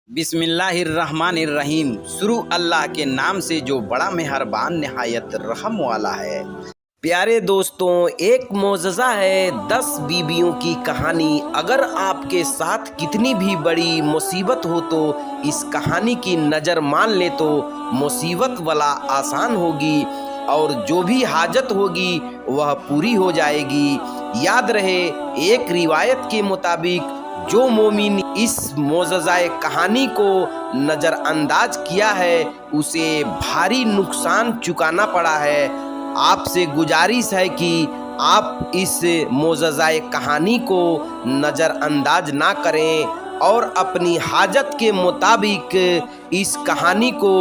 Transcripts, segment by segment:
बिस्मिल्लाहिर्रहमानिर्रहीम। शुरू अल्लाह के नाम से जो बड़ा मेहरबान निहायत रहम वाला है। प्यारे दोस्तों, एक मोजज़ा है 10 बीबियों की कहानी। अगर आपके साथ कितनी भी बड़ी मुसीबत हो तो इस कहानी की नज़र मान ले तो मुसीबत वाला आसान होगी और जो भी हाजत होगी वह पूरी हो जाएगी। याद रहे, एक रिवायत के मुताबिक जो मोमिन इस मोजज़ाए कहानी को नज़रअंदाज किया है उसे भारी नुकसान चुकाना पड़ा है। आपसे गुजारिश है कि आप इस मोजज़ाए कहानी को नज़रअंदाज ना करें और अपनी हाजत के मुताबिक इस कहानी को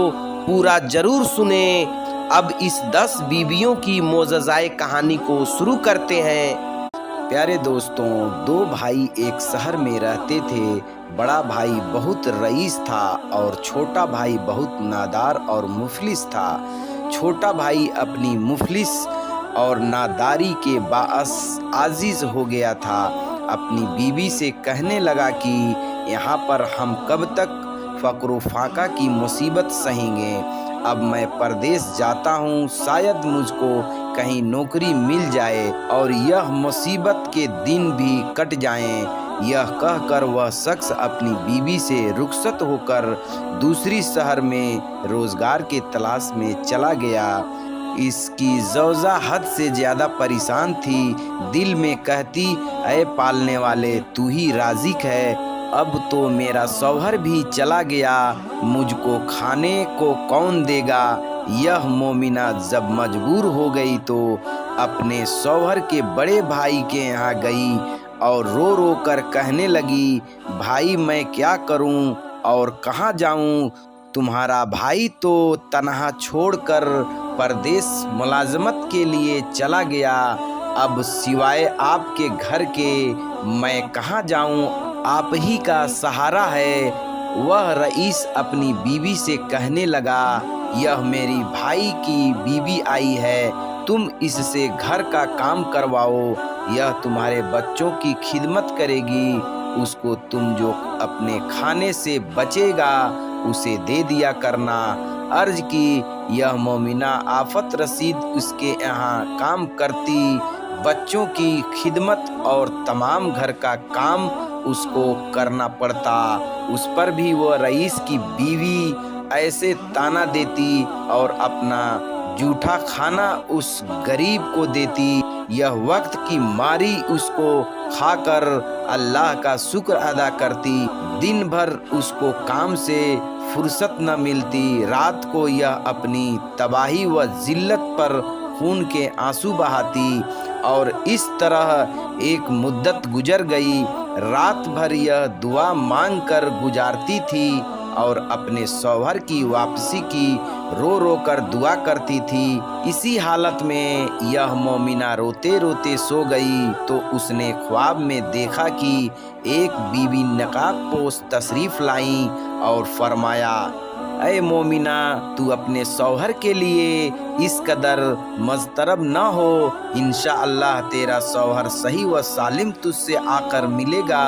पूरा ज़रूर सुने। अब इस 10 बीबियों की मोजज़ाए कहानी को शुरू करते हैं। प्यारे दोस्तों, 2 भाई एक शहर में रहते थे। बड़ा भाई बहुत रईस था और छोटा भाई बहुत नादार और मुफलिस था। छोटा भाई अपनी मुफलिस और नादारी के बाअस आजिज़ हो गया था। अपनी बीवी से कहने लगा कि यहाँ पर हम कब तक फ़क्र फाका की मुसीबत सहेंगे। अब मैं परदेश जाता हूँ, शायद मुझको कहीं नौकरी मिल जाए और यह मुसीबत के दिन भी कट जाएं। यह कहकर वह शख्स अपनी बीवी से रुखसत होकर दूसरी शहर में रोज़गार के तलाश में चला गया। इसकी ज़ौजा हद से ज़्यादा परेशान थी। दिल में कहती, ऐ पालने वाले, तू ही राज़िक है। अब तो मेरा शौहर भी चला गया, मुझको खाने को कौन देगा। यह मोमिना जब मजबूर हो गई तो अपने शौहर के बड़े भाई के यहाँ गई और रो रो कर कहने लगी, भाई मैं क्या करूं और कहाँ जाऊं। तुम्हारा भाई तो तनहा छोड़कर परदेश मुलाजमत के लिए चला गया। अब सिवाय आपके घर के मैं कहाँ जाऊं, आप ही का सहारा है। वह रईस अपनी बीवी से कहने लगा, यह मेरी भाई की बीवी आई है, तुम इससे घर का काम करवाओ। यह तुम्हारे बच्चों की खिदमत करेगी। उसको तुम जो अपने खाने से बचेगा उसे दे दिया करना। अर्ज की यह मोमिना आफत रसीद उसके यहाँ काम करती, बच्चों की खिदमत और तमाम घर का काम उसको करना पड़ता। उस पर भी वो रईस की बीवी ऐसे ताना देती और अपना जूठा खाना उस गरीब को देती। यह वक्त की मारी उसको खाकर अल्लाह का शुक्र अदा करती। दिन भर उसको काम से फुर्सत न मिलती। रात को यह अपनी तबाही व जिल्लत पर खून के आंसू बहाती और इस तरह एक मुद्दत गुजर गई। रात भर यह दुआ मांग कर गुजारती थी और अपने शौहर की वापसी की रो रो कर दुआ करती थी। इसी हालत में यह मोमिना रोते रोते सो गई तो उसने ख्वाब में देखा कि एक बीवी नकाब पोश तशरीफ़ लाई और फरमाया, ऐ मोमिना, तू अपने शौहर के लिए इस कदर मज़तरब न हो। इंशाअल्लाह तेरा शौहर सही व सालिम तुझसे आकर मिलेगा।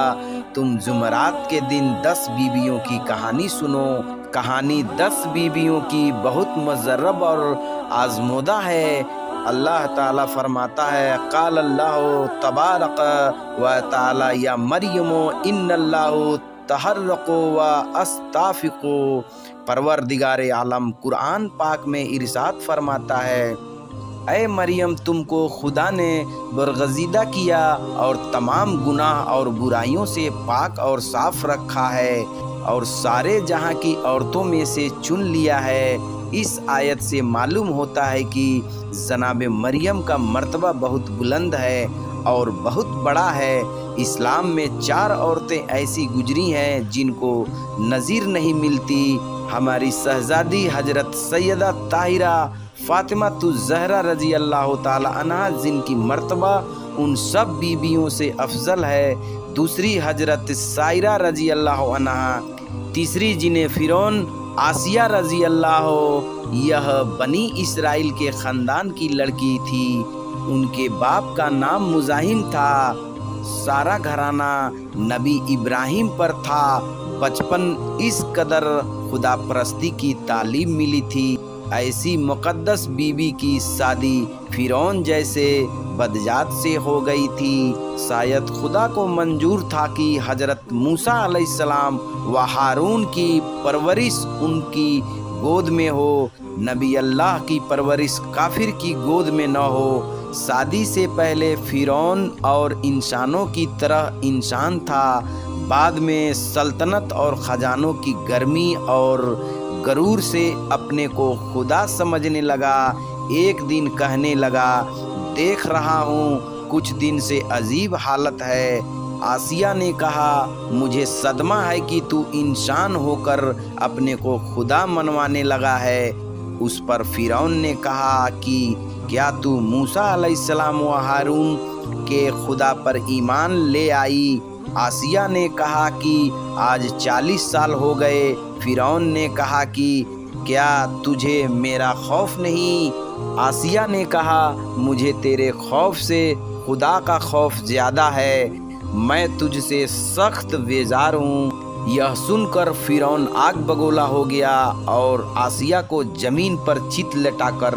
तुम जुमरात के दिन 10 बीबियों की कहानी सुनो। कहानी 10 बीबियों की बहुत मुजर्रब और आज़मूदा है। अल्लाह ताला फरमाता है, क़ाल अल्लाहु तबारक व ताला या मरियमो इन्नल्लाहु तहर्रको व अस्ताफ़िको। परवरदिगारे आलम कुरान पाक में इरशाद फरमाता है, ऐ मरियम, तुमको खुदा ने बरगज़ीदा किया और तमाम गुनाह और बुराइयों से पाक और साफ़ रखा है और सारे जहां की औरतों में से चुन लिया है। इस आयत से मालूम होता है कि जनाब मरियम का मर्तबा बहुत बुलंद है और बहुत बड़ा है। इस्लाम में 4 औरतें ऐसी गुजरी हैं जिनको नज़ीर नहीं मिलती। हमारी शहज़ादी हजरत सैयदा ताहिरा फ़ातिमा ज़हरा रज़ी अल्लाह ताला अन्हा, जिनकी मर्तबा उन सब बीबियों से अफजल है। दूसरी हजरत सायरा रज़ी अल्लाह अन्हा। तीसरी जिन्हें फ़िरौन आसिया रज़ी अल्लाह, यह बनी इसराइल के ख़ानदान की लड़की थी। उनके बाप का नाम मुज़ाहिम था। सारा घराना नबी इब्राहिम पर था। बचपन इस कदर खुदा परस्ती की तालीम मिली थी। ऐसी मुकद्दस बीबी की शादी फिरौन जैसे बदजात से हो गई थी। शायद खुदा को मंजूर था कि हजरत मूसा अलैहिस्सलाम व हारून की परवरिश उनकी गोद में हो, नबी अल्लाह की परवरिश काफिर की गोद में न हो। शादी से पहले फिरौन और इंसानों की तरह इंसान था, बाद में सल्तनत और खजानों की गर्मी और गरूर से अपने को खुदा समझने लगा। एक दिन कहने लगा, देख रहा हूँ कुछ दिन से अजीब हालत है। आसिया ने कहा, मुझे सदमा है कि तू इंसान होकर अपने को खुदा मनवाने लगा है। उस पर फिरौन ने कहा कि क्या तू मूसा अलैहिस्सलाम व हारून के खुदा पर ईमान ले आई? आसिया ने कहा कि आज 40 साल हो गए। फिरौन ने कहा कि क्या तुझे मेरा खौफ नहीं? आसिया ने कहा, मुझे तेरे खौफ से खुदा का खौफ ज्यादा है, मैं तुझसे सख्त बेजार हूँ। यह सुनकर फिरौन आग बगोला हो गया और आसिया को जमीन पर चित लटाकर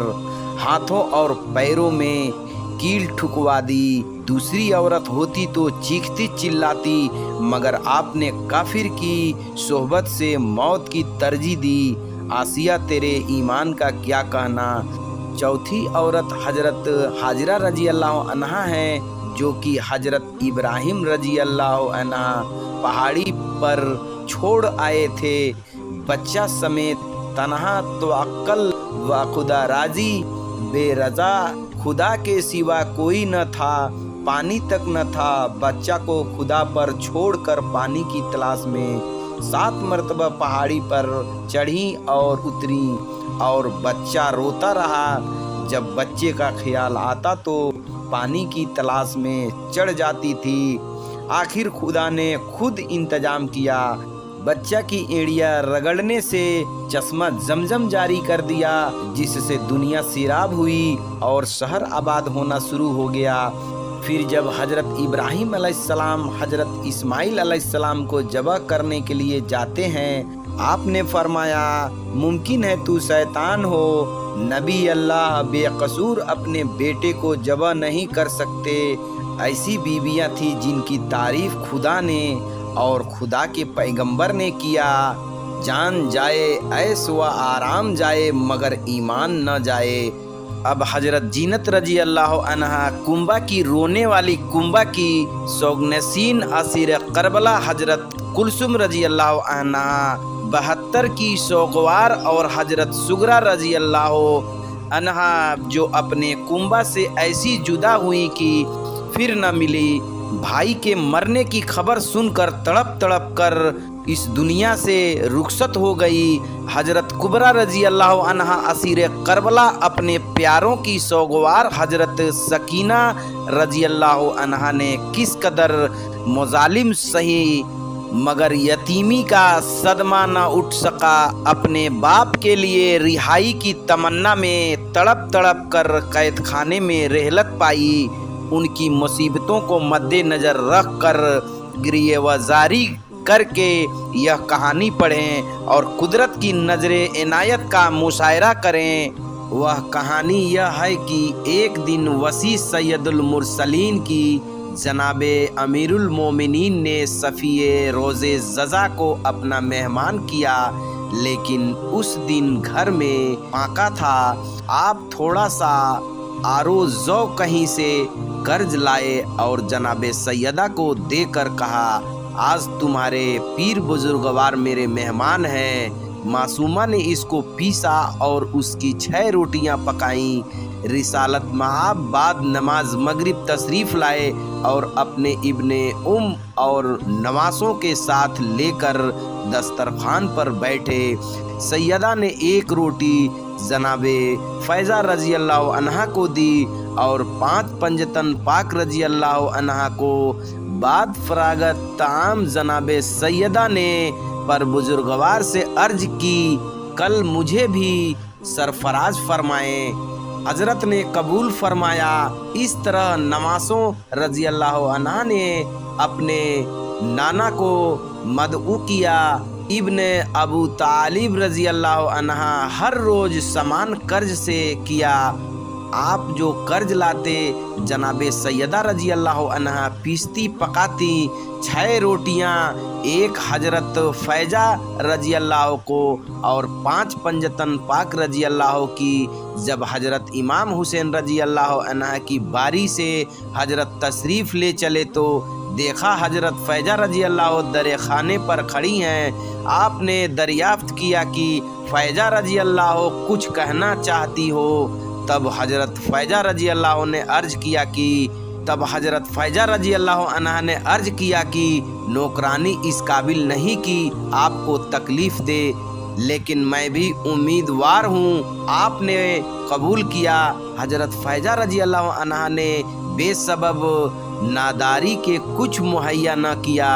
हाथों और पैरों में कील ठुकवा दी। दूसरी औरत होती तो चीखती चिल्लाती, मगर आपने काफिर की सोहबत से मौत की तरजीह दी। आसिया, तेरे ईमान का क्या कहना? चौथी औरत हजरत हाजिरा रजी अल्लाह अन्हा है, जो कि हजरत इब्राहिम रजी अल्लाह अन्हा पहाड़ी पर छोड़ आए थे, बच्चा समेत, तन्हा तो अक्ल व खुदा राजी, बेरजा, खुदा के सिवा कोई न था, पानी तक न था। बच्चा को खुदा पर छोड़कर पानी की तलाश में 7 मरतबा पहाड़ी पर चढ़ी और उतरी और बच्चा रोता रहा। जब बच्चे का ख्याल आता तो पानी की तलाश में चढ़ जाती थी। आखिर खुदा ने खुद इंतजाम किया, बच्चा की एड़ियाँ रगड़ने से चश्मा जमजम जारी कर दिया, जिससे दुनिया सैराब हुई और शहर आबाद होना शुरू हो गया। फिर जब हजरत इब्राहिम अलैहिस्सलाम हजरत इस्माइल अलैहिस्सलाम को ज़बह करने के लिए जाते हैं, आपने फरमाया, मुमकिन है तू शैतान हो, नबी अल्लाह बेकसूर अपने बेटे को ज़बह नहीं कर सकते। ऐसी बीवियां थी जिनकी तारीफ खुदा ने और खुदा के पैगंबर ने किया। जान जाए, ऐश व आराम जाए, मगर ईमान न जाए। अब हजरत जीनत रजी अल्लाह अन्हा, कुंबा की रोने वाली कुंबा की सोगनसीन असीर करबला हजरत कुलसुम रजी अल्लाह अन्हा, 72 की सोगवार, और हजरत सुगरा रजी अल्लाह अन्हा जो अपने कुंबा से ऐसी जुदा हुई कि फिर न मिली। भाई के मरने की खबर सुनकर तड़प तड़प कर इस दुनिया से रुखसत हो गई। हजरत कुबरा रजी अल्लाह अन्हा असीर करबला अपने प्यारों की सोगवार हजरत सकीना रजी अल्लाह अन्हा ने किस कदर मुजालिम सही, मगर यतीमी का सदमा न उठ सका। अपने बाप के लिए रिहाई की तमन्ना में तड़प तड़प कर कैद खाने में रहलत पाई। उनकी मुसीबतों को मद्देनजर रख कर गिरियवजारी करके यह कहानी पढ़ें और कुदरत की नजरे इनायत का मुशायरा करें। वह कहानी यह है कि एक दिन वसी सैयदुल मुरसलीन की जनाबे अमीरुल मोमिनीन ने सफ़िए रोज़े ज़ज़ा को अपना मेहमान किया, लेकिन उस दिन घर में फाका था। आप थोड़ा सा आरो-ज़ौ कहीं से कर्ज लाए और जनाबे सैयदा को देकर कहा, आज तुम्हारे पीर बुजुर्गवार मेरे मेहमान हैं। मासूमा ने इसको पीसा और उसकी 6 रोटियां पकाई। रिसालत महाब बाद नमाज मगरिब तशरीफ़ लाए और अपने इब्ने और नवासों के साथ लेकर दस्तरखान पर बैठे। सैयदा ने 1 रोटी जनाबे फैज़ा रजी अल्लाह अन्हा को दी और 5 पंजतन पाक रजी अल्लाह अन्हा को। बाद फरागत ताम जनाबे सैयदा ने पर बुजुर्गवार से अर्ज की, कल मुझे भी सरफराज फरमाए। हजरत ने कबूल फरमाया। इस तरह नवासों रजी अल्लाह अन्हा ने अपने नाना को मदऊ किया। इब्न अबू तालिब रजी अल्लाह अन्हा हर रोज समान कर्ज से किया। आप जो कर्ज लाते जनाबे सैयदा रजी अल्लाह अन्हा पीसती पकाती 6 रोटियां, एक हजरत फैजा रजी अल्लाह को और 5 पंजतन पाक रजी अल्लाह की। जब हजरत इमाम हुसैन रजी अल्लाह अन्हा की बारी से हजरत तशरीफ़ ले चले तो देखा हजरत फैजा रजी अल्लाह दर खाने पर खड़ी हैं। आपने दरियाफ्त किया कि फैजा रजी अल्लाह कुछ कहना चाहती हो। तब हजरत फैजा रजी अल्लाह ने अर्ज किया कि नौकरानी इस काबिल नहीं कि आपको तकलीफ़ दे, लेकिन मैं भी उम्मीदवार हूँ। आपने कबूल किया। हजरत फैजा रजी अल्लाह अन्हा ने बेसबब नादारी के कुछ मुहैया न किया।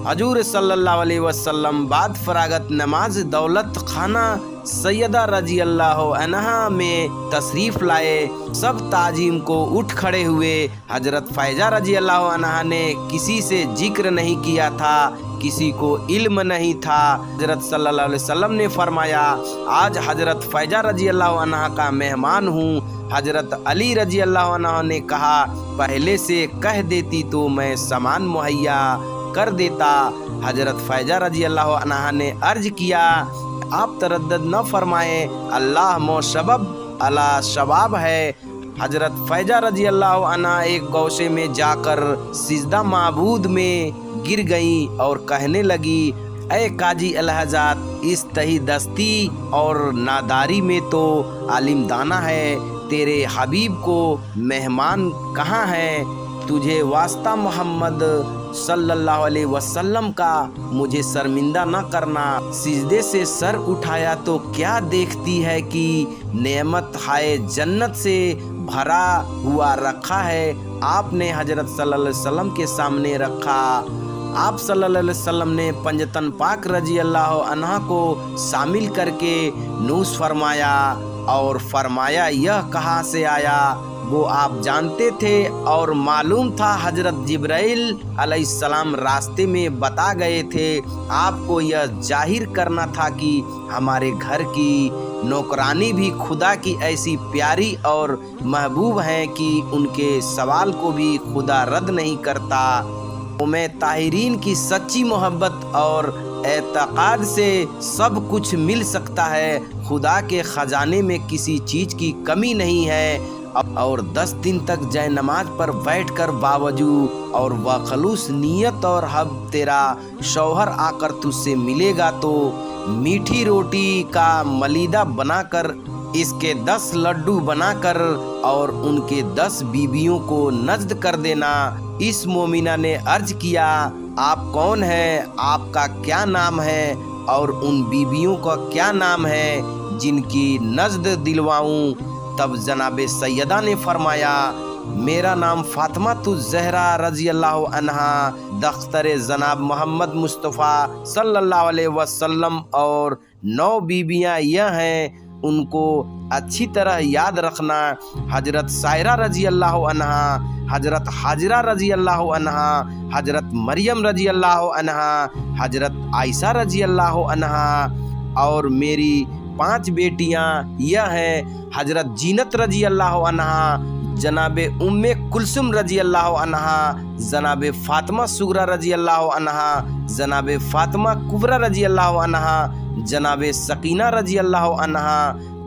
हजूर सल्लल्लाहु अलैहि वसल्लम बाद फरागत नमाज दौलत खाना सैयदा रजी अल्लाह अन्हा में तशरीफ़ लाए। सब ताजीम को उठ खड़े हुए। हजरत फैजा रजी अल्लाह अन्हा ने किसी से जिक्र नहीं किया था, किसी को इल्म नहीं था। हजरत सल्लल्लाहु अलैहि वसल्लम ने फरमाया, आज हजरत फैजा रजी अल्लाह अन्हा का मेहमान हूँ। हजरत अली रजी अल्लाह अन्हा ने कहा, पहले से कह देती तो मैं सामान मुहैया कर देता। हजरत फैजा रजी अल्लाह अन्हा ने अर्ज किया, आप तरद्दुद न फरमाएं, अल्लाह मोशबब अला शबाब है। हजरत फैजा रजी अल्लाह अन्हा एक गौशे में जाकर सिजदा माबूद में गिर गई और कहने लगी, ऐ काजी अलहजात, इस तही दस्ती और नादारी में तो आलिम दाना है। तेरे हबीब को मेहमान कहाँ है? तुझे वास्ता मोहम्मद सल्लल्लाहु अलैहि वसल्लम का मुझे शर्मिंदा न करना। सिजदे से सर उठाया तो क्या देखती है कि नेमत हाय जन्नत से भरा हुआ रखा है। आपने हजरत सल्लल्लाहु अलैहि वसल्लम के सामने रखा। आप सल्लल्लाहु अलैहि वसल्लम ने पंजतन पाक रजी अल्लाह अन्हा को शामिल करके नूस फरमाया और फरमाया, यह कहाँ से आया? वो आप जानते थे और मालूम था हजरत जिब्राइल अलैहिस्सलाम रास्ते में बता गए थे। आपको यह जाहिर करना था कि हमारे घर की नौकरानी भी खुदा की ऐसी प्यारी और महबूब हैं कि उनके सवाल को भी खुदा रद्द नहीं करता। मैं ताहिरीन की सच्ची मोहब्बत और एतकाद से सब कुछ मिल सकता है। खुदा के ख़जाने में किसी चीज़ की कमी नहीं है। और 10 दिन तक जय नमाज पर बैठकर बावजू और बखलूस नियत और हब तेरा शौहर आकर तुझसे मिलेगा तो मीठी रोटी का मलीदा बनाकर इसके 10 लड्डू बनाकर और उनके 10 बीबियों को नज़्द कर देना। इस मोमिना ने अर्ज किया, आप कौन हैं? आपका क्या नाम है और उन बीबियों का क्या नाम है जिनकी नज़्द दिलवाऊं? तब जनाबे सैयदा ने फरमाया, मेरा नाम फातिमा ज़हरा रजी अल्लाह अन्हा दख्तर जनाब मोहम्मद मुस्तफ़ा सल्लल्लाहु अलैहि वसल्लम और 9 बीबियाँ यह हैं, उनको अच्छी तरह याद रखना। हजरत सायरा रजी अल्लाह अन्हा, हजरत हाजरा रजी अल्लाह अन्हा, हजरत मरियम रजी अल्लाह अन्हा, हजरत आयशा रजी अल्लाह अन्हा और मेरी 5 बेटियां यह हैं, हजरत जीनत रजी अल्लाह अन्हा, जनाबे उम्मे कुलसुम रजी अल्लाह अन्हा, जनाबे फातिमा सुगरा रजी अल्लाह अन्हा, जनाबे फातिमा कुबरा रजी अल्लाह अन्हा, जनाबे सकीना रजी अल्लाह अन्हा।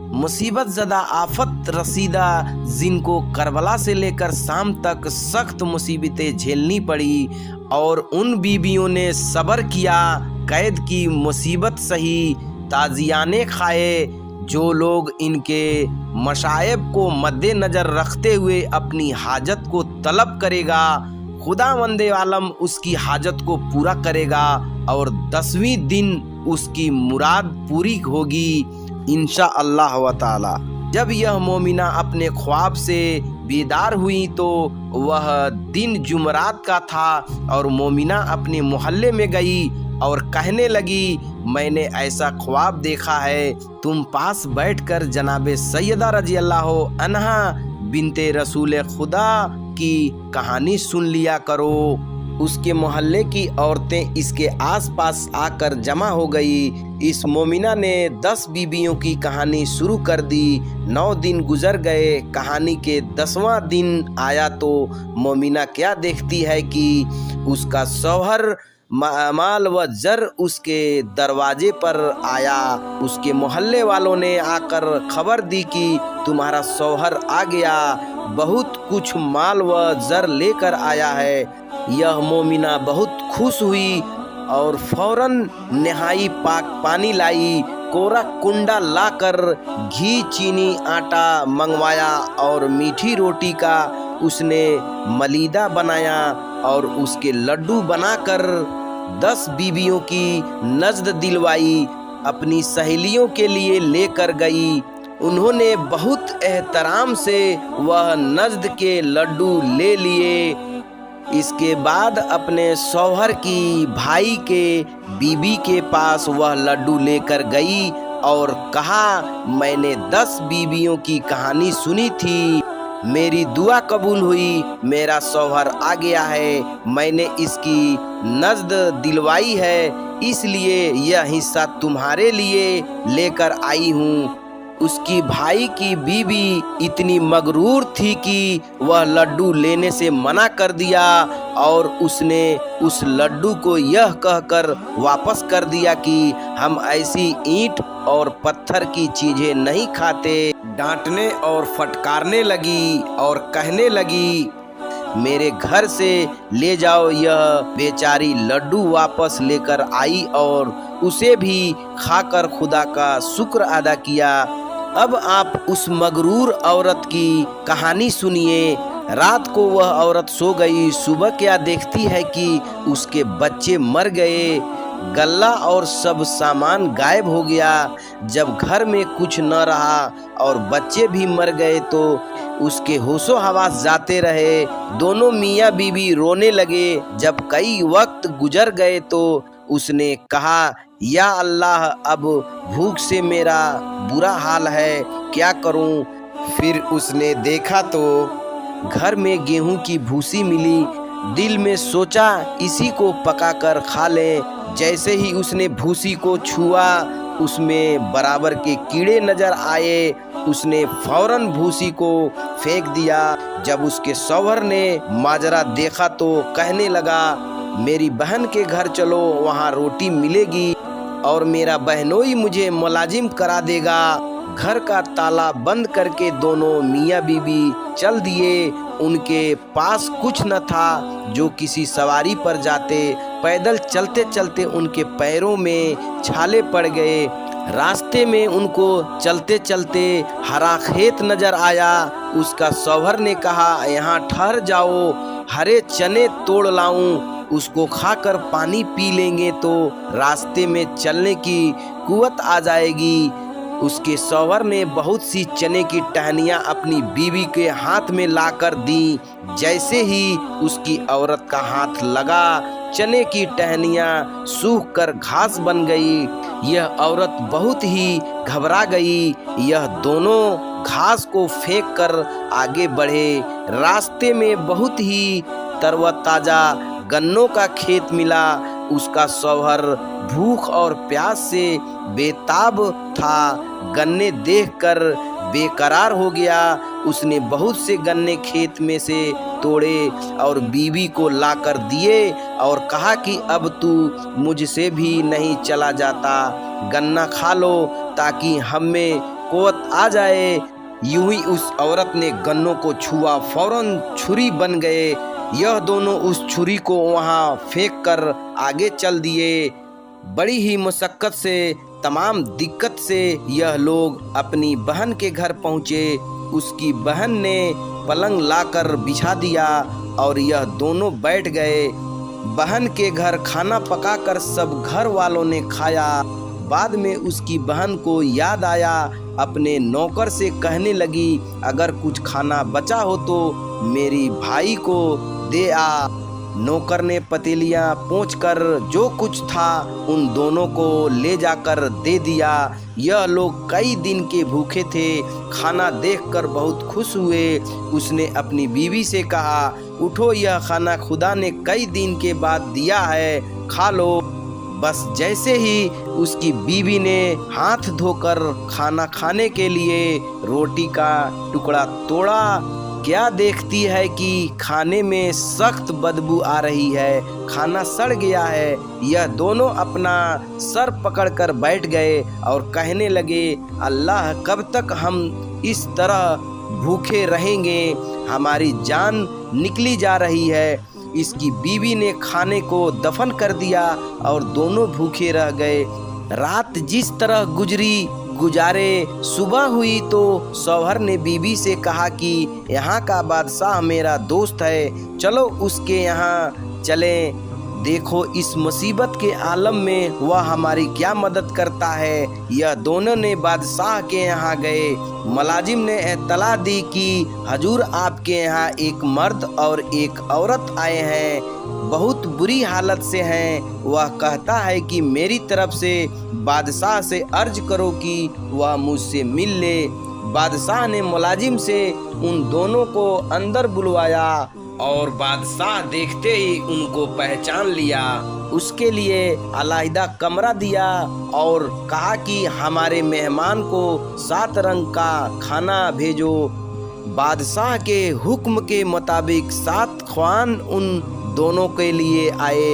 मुसीबत ज़दा आफत रसीदा जिनको करबला से लेकर शाम तक सख्त मुसीबतें झेलनी पड़ी और उन बीबियों ने सब्र किया, कैद की मुसीबत सही, ताज़ियाने खाए। जो लोग इनके मशाइब को मद्देनज़र रखते हुए अपनी हाजत को तलब करेगा, खुदावंदे आलम उसकी हाजत को पूरा करेगा और 10वें दिन उसकी मुराद पूरी होगी इंशाअल्लाह व ताला। जब यह मोमिना अपने ख्वाब से बेदार हुई तो वह दिन जुमरात का था और मोमिना अपने मोहल्ले में गई और कहने लगी, मैंने ऐसा ख्वाब देखा है, तुम पास बैठकर जनाबे सैयदा रजी अल्लाह अन्हा बिनते रसूल खुदा की कहानी सुन लिया करो। उसके मोहल्ले की औरतें इसके आसपास आकर जमा हो गई। इस मोमिना ने 10 बीबियों की कहानी शुरू कर दी। 9 दिन गुजर गए। कहानी के 10वां दिन आया तो मोमिना क्या देखती है कि उसका शौहर माल व जर उसके दरवाजे पर आया। उसके मोहल्ले वालों ने आकर खबर दी कि तुम्हारा शौहर आ गया, बहुत कुछ माल व जर लेकर आया है। यह मोमिना बहुत खुश हुई और फौरन नहाई, पाक पानी लाई, कोरा कुंडा लाकर घी चीनी आटा मंगवाया और मीठी रोटी का उसने मलीदा बनाया और उसके लड्डू बनाकर 10 बीबियों की नज़्द दिलवाई, अपनी सहेलियों के लिए लेकर गई। उन्होंने बहुत एहतराम से वह नज़्द के लड्डू ले लिए। इसके बाद अपने शौहर की भाई के बीबी के पास वह लड्डू लेकर गई और कहा, मैंने 10 बीबियों की कहानी सुनी थी, मेरी दुआ कबूल हुई, मेरा शौहर आ गया है, मैंने इसकी नज़्द दिलवाई है, इसलिए यह हिस्सा तुम्हारे लिए लेकर आई हूँ। उसकी भाई की बीबी इतनी मगरूर थी कि वह लड्डू लेने से मना कर दिया और उसने उस लड्डू को यह कहकर वापस कर दिया कि हम ऐसी ईंट और पत्थर की चीजें नहीं खाते। डांटने और फटकारने लगी और कहने लगी, मेरे घर से ले जाओ। यह बेचारी लड्डू वापस लेकर आई और उसे भी खाकर खुदा का शुक्र अदा किया। अब आप उस मगरूर औरत की कहानी सुनिए। रात को वह औरत सो गई। सुबह क्या देखती है कि उसके बच्चे मर गए, गल्ला और सब सामान गायब हो गया। जब घर में कुछ न रहा और बच्चे भी मर गए तो उसके होशो हवास जाते रहे। दोनों मियाँ बीवी रोने लगे। जब कई वक्त गुजर गए तो उसने कहा, या अल्लाह, अब भूख से मेरा बुरा हाल है, क्या करूं? फिर उसने देखा तो घर में गेहूं की भूसी मिली। दिल में सोचा, इसी को पकाकर खा लें। जैसे ही उसने भूसी को छुआ, उसमें बराबर के कीड़े नजर आए। उसने फौरन भूसी को फेंक दिया। जब उसके शौहर ने माजरा देखा तो कहने लगा, मेरी बहन के घर चलो, वहाँ रोटी मिलेगी और मेरा बहनोई मुझे मुलाजिम करा देगा। घर का ताला बंद करके दोनों मियाँ बीबी चल दिए। उनके पास कुछ न था जो किसी सवारी पर जाते। पैदल चलते चलते उनके पैरों में छाले पड़ गए। रास्ते में उनको चलते चलते हरा खेत नजर आया। उसका शौहर ने कहा, यहाँ ठहर जाओ, हरे चने तोड़ लाऊं, उसको खाकर पानी पी लेंगे तो रास्ते में चलने की कुव्वत आ जाएगी। उसके शौहर ने बहुत सी चने की टहनियाँ अपनी बीवी के हाथ में लाकर दी। जैसे ही उसकी औरत का हाथ लगा, चने की टहनियाँ सूख कर घास बन गई। यह औरत बहुत ही घबरा गई। यह दोनों घास को फेंक कर आगे बढ़े। रास्ते में बहुत ही तरोताजा गन्नों का खेत मिला। उसका शौहर भूख और प्यास से बेताब था। गन्ने देखकर बेकरार हो गया। उसने बहुत से गन्ने खेत में से तोड़े और बीवी को लाकर दिए और कहा कि अब तू मुझसे भी नहीं चला जाता, गन्ना खा लो ताकि हम में कुव्वत आ जाए। यूं ही उस औरत ने गन्नों को छुआ, फौरन छुरी बन गए। यह दोनों उस छुरी को वहां फेंक कर आगे चल दिए। बड़ी ही मुशक्कत से, तमाम दिक्कत से यह लोग अपनी बहन के घर पहुँचे। उसकी बहन ने पलंग लाकर बिछा दिया और यह दोनों बैठ गए। बहन के घर खाना पकाकर सब घर वालों ने खाया। बाद में उसकी बहन को याद आया, अपने नौकर से कहने लगी, अगर कुछ खाना बचा हो तो मेरी भाई को दे आ। नौकर ने पतीलियां पोंछकर जो कुछ था उन दोनों को ले जाकर दे दिया। यह लोग कई दिन के भूखे थे, खाना देखकर बहुत खुश हुए। उसने अपनी बीवी से कहा, उठो, यह खाना खुदा ने कई दिन के बाद दिया है, खा लो। बस जैसे ही उसकी बीवी ने हाथ धोकर खाना खाने के लिए रोटी का टुकड़ा तोड़ा, क्या देखती है कि खाने में सख्त बदबू आ रही है, खाना सड़ गया है। यह दोनों अपना सर पकड़कर बैठ गए और कहने लगे, अल्लाह, कब तक हम इस तरह भूखे रहेंगे, हमारी जान निकली जा रही है। इसकी बीवी ने खाने को दफन कर दिया और दोनों भूखे रह गए। रात जिस तरह गुजारे, सुबह हुई तो शौहर ने बीवी से कहा कि यहाँ का बादशाह मेरा दोस्त है, चलो उसके यहाँ चलें, देखो इस मुसीबत के आलम में वह हमारी क्या मदद करता है। यह दोनों ने बादशाह के यहाँ गए। मुलाजिम ने इत्तला दी कि हजूर, आपके यहाँ एक मर्द और एक औरत आए हैं, बहुत बुरी हालत से हैं। वह कहता है कि मेरी तरफ से बादशाह से अर्ज करो कि वह मुझसे मिल ले। बादशाह ने मुलाजिम से उन दोनों को अंदर बुलवाया और बादशाह देखते ही उनको पहचान लिया। उसके लिए अलहदा कमरा दिया और कहा कि हमारे मेहमान को 7 रंग का खाना भेजो। बादशाह के हुक्म के मुताबिक 7 ख्वान उन दोनों के लिए आए।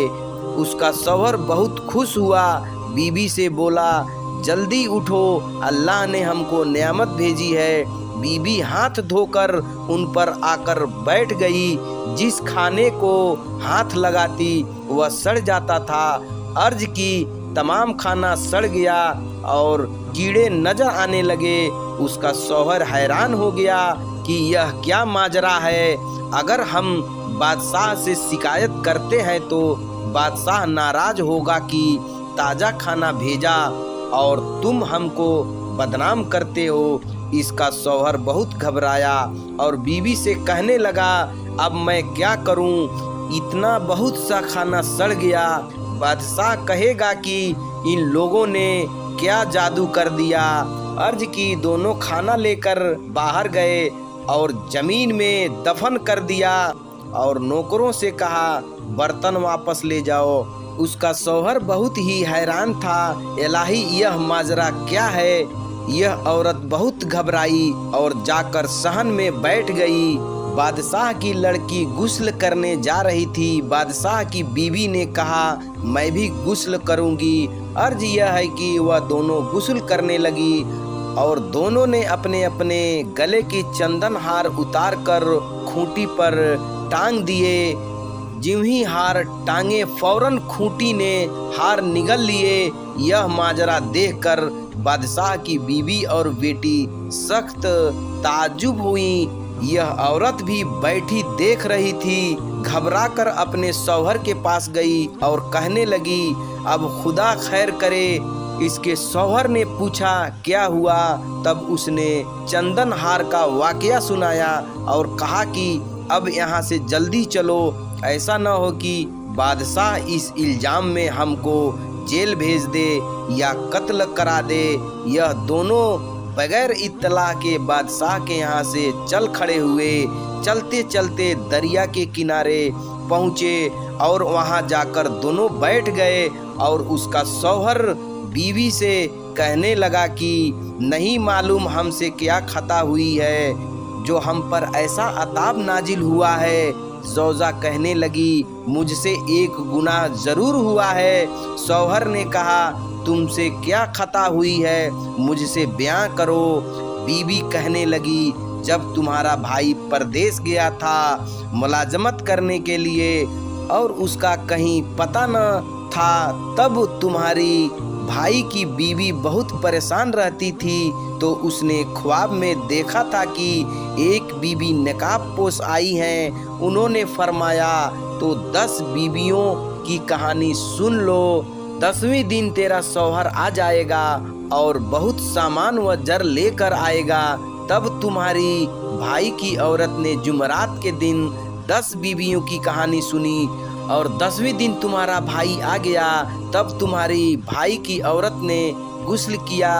उसका शौहर बहुत खुश हुआ, बीवी से बोला, जल्दी उठो, अल्लाह ने हमको नेमत भेजी है। बीबी हाथ धोकर उन पर आकर बैठ गई। जिस खाने को हाथ लगाती वह सड़ जाता था। अर्ज की तमाम खाना सड़ गया और कीड़े नजर आने लगे। उसका शौहर हैरान हो गया कि यह क्या माजरा है। अगर हम बादशाह से शिकायत करते हैं तो बादशाह नाराज होगा कि ताज़ा खाना भेजा और तुम हमको बदनाम करते हो। इसका शौहर बहुत घबराया और बीवी से कहने लगा, अब मैं क्या करूं, इतना बहुत सा खाना सड़ गया। बादशाह कहेगा कि इन लोगों ने क्या जादू कर दिया। अर्ज की दोनों खाना लेकर बाहर गए और जमीन में दफन कर दिया और नौकरों से कहा, बर्तन वापस ले जाओ। उसका शौहर बहुत ही हैरान था, इलाही यह माजरा क्या है। यह औरत बहुत घबराई और जाकर सहन में बैठ गई। बादशाह की लड़की गुस्ल करने जा रही थी। बादशाह की बीवी ने कहा, मैं भी गुस्ल करूंगी। अर्ज यह है कि वह दोनों गुस्ल करने लगी और दोनों ने अपने अपने गले की चंदन हार उतार कर खूंटी पर टांग दिए। ज्यों ही हार टांगे, फौरन खूंटी ने हार निगल लिए। यह माजरा देखकर बादशाह की बीवी और बेटी सख्त ताज्जुब हुई। यह औरत भी बैठी देख रही थी। घबराकर अपने शौहर के पास गई और कहने लगी, अब खुदा खैर करे। इसके शौहर ने पूछा, क्या हुआ? तब उसने चंदन हार का वाकया सुनाया और कहा कि अब यहाँ से जल्दी चलो, ऐसा न हो कि बादशाह इस इल्जाम में हमको जेल भेज दे या कत्ल करा दे। यह दोनों बगैर इत्तला के बादशाह के यहाँ से चल खड़े हुए। चलते चलते दरिया के किनारे पहुँचे और वहाँ जाकर दोनों बैठ गए और उसका शौहर बीवी से कहने लगा कि नहीं मालूम हमसे क्या खता हुई है जो हम पर ऐसा अताब नाजिल हुआ है। ज़ौजा कहने लगी, मुझसे एक गुनाह जरूर हुआ है। शौहर ने कहा, तुमसे क्या खता हुई है, मुझसे बयां करो। बीवी कहने लगी, जब तुम्हारा भाई परदेश गया था मुलाजमत करने के लिए और उसका कहीं पता न था, तब तुम्हारी भाई की बीवी बहुत परेशान रहती थी, तो उसने ख्वाब में देखा था कि एक बीवी नकाब पोश आई हैं। उन्होंने फरमाया, तो 10 बीवियों की कहानी सुन लो। 10वें दिन तेरा शौहर आ जाएगा और बहुत सामान व जर लेकर आएगा। तब तुम्हारी भाई की औरत ने जुमरात के दिन 10 बीवियों की कहानी सुनी और 10वें दिन तुम्हारा भाई आ गया, तब तुम्हारी भाई की औरत ने गुस्ल किया,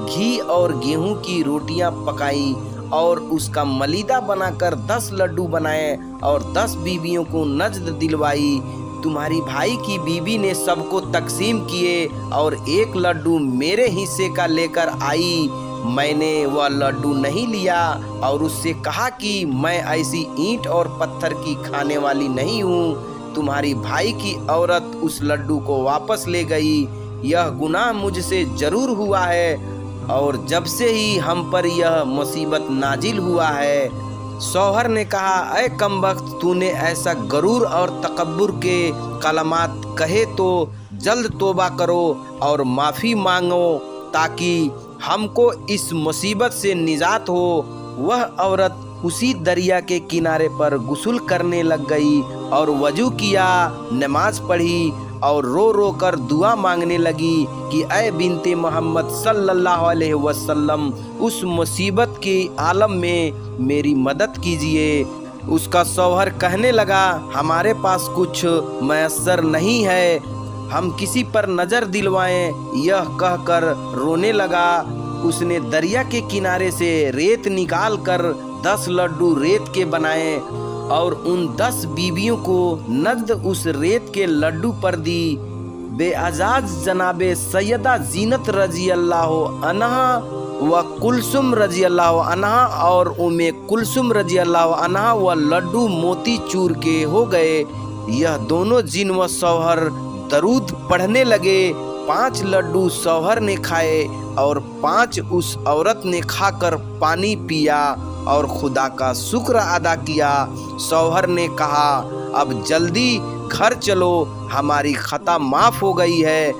घी और गेहूं की रोटियां पकाई और उसका मलीदा बनाकर 10 लड्डू बनाए और 10 बीवियों को नजद दिलवाई। तुम्हारी भाई की बीवी ने सबको तकसीम किए और 1 लड्डू मेरे हिस्से का लेकर आई। मैंने वह लड्डू नहीं लिया और उससे कहा कि मैं ऐसी ईंट और पत्थर की खाने वाली नहीं हूँ। तुम्हारी भाई की औरत उस लड्डू को वापस ले गई। यह गुनाह मुझसे जरूर हुआ है और जब से ही हम पर यह मुसीबत नाजिल हुआ है। शौहर ने कहा, ऐ कमबख्त, तूने ऐसा गरूर और तकब्बुर के कलमात कहे तो जल्द तौबा करो और माफ़ी मांगो ताकि हमको इस मुसीबत से निजात हो। वह औरत उसी दरिया के किनारे पर गुस्ल करने लग गई और वजू किया, नमाज पढ़ी और रो रो कर दुआ मांगने लगी कि ऐ बिनते मोहम्मद सल्लल्लाहु अलैहि वसल्लम, उस मुसीबत के आलम में मेरी मदद कीजिए। उसका शौहर कहने लगा, हमारे पास कुछ मैसर नहीं है, हम किसी पर नज़र दिलवाएं। यह कहकर रोने लगा। उसने दरिया के किनारे से रेत निकाल कर 10 लड्डू रेत के बनाए और उन 10 बीवियों को नगद उस रेत के लड्डू पर दी। बेअजाज जनाबे सैयदा जीनत रजी अल्लाह अन्हा व कुलसुम रजी अल्लाह अन्हा और उम्मे कुलसुम रजी अल्लाह अन्हा व लड्डू मोती चूर के हो गए। यह दोनों जिन व शौहर दरूद पढ़ने लगे। 5 लड्डू शौहर ने खाए और 5 उस औरत ने खाकर पानी पिया और खुदा का शुक्र अदा किया। शौहर ने कहा, अब जल्दी घर चलो, हमारी खता माफ़ हो गई है।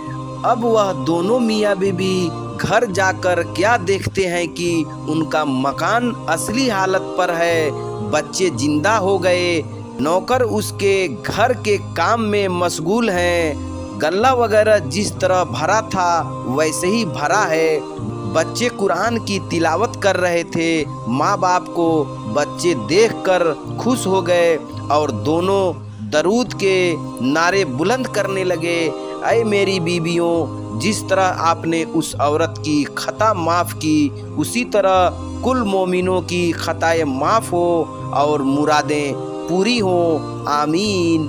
अब वह दोनों मियाँ बीबी घर जाकर क्या देखते हैं कि उनका मकान असली हालत पर है, बच्चे जिंदा हो गए, नौकर उसके घर के काम में मशगूल हैं, गल्ला वगैरह जिस तरह भरा था वैसे ही भरा है, बच्चे कुरान की तिलावत कर रहे थे। माँ बाप को बच्चे देखकर खुश हो गए और दोनों दरूद के नारे बुलंद करने लगे, ऐ मेरी बीबियों, जिस तरह आपने उस औरत की खता माफ़ की उसी तरह कुल मोमिनों की खताएं माफ़ हो और मुरादें पूरी हों। आमीन।